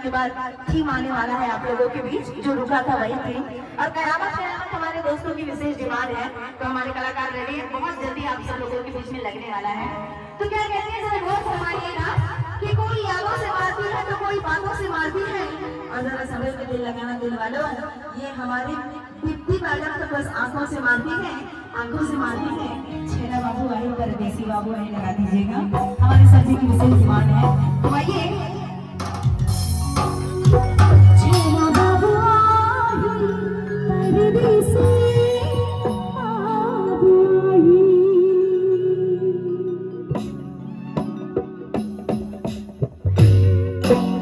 के बाद थीम आने वाला है आप लोगों के बीच, जो रुका था वही थीम। और कयामत कयामत हमारे दोस्तों की विशेष डिमांड है, तो हमारे कलाकार रेडी है, बहुत जल्दी आप सब लोगों के बीच में लगने वाला है। तो क्या कहते हैं, जरा गौर फरमाइएगा कि कोई यादों से मारती है तो कोई बातों से मारती है। और जरा समझ के दिल लगाना दिल वालों, ये हमारी दीप्ति मैडम तो बस आंखों से मारती है, आंखों से मारती है। छेना बाबू आई, परदेसी बाबू आई लगा दीजिएगा, हमारे सभी की विशेष डिमांड है। तो आइए है।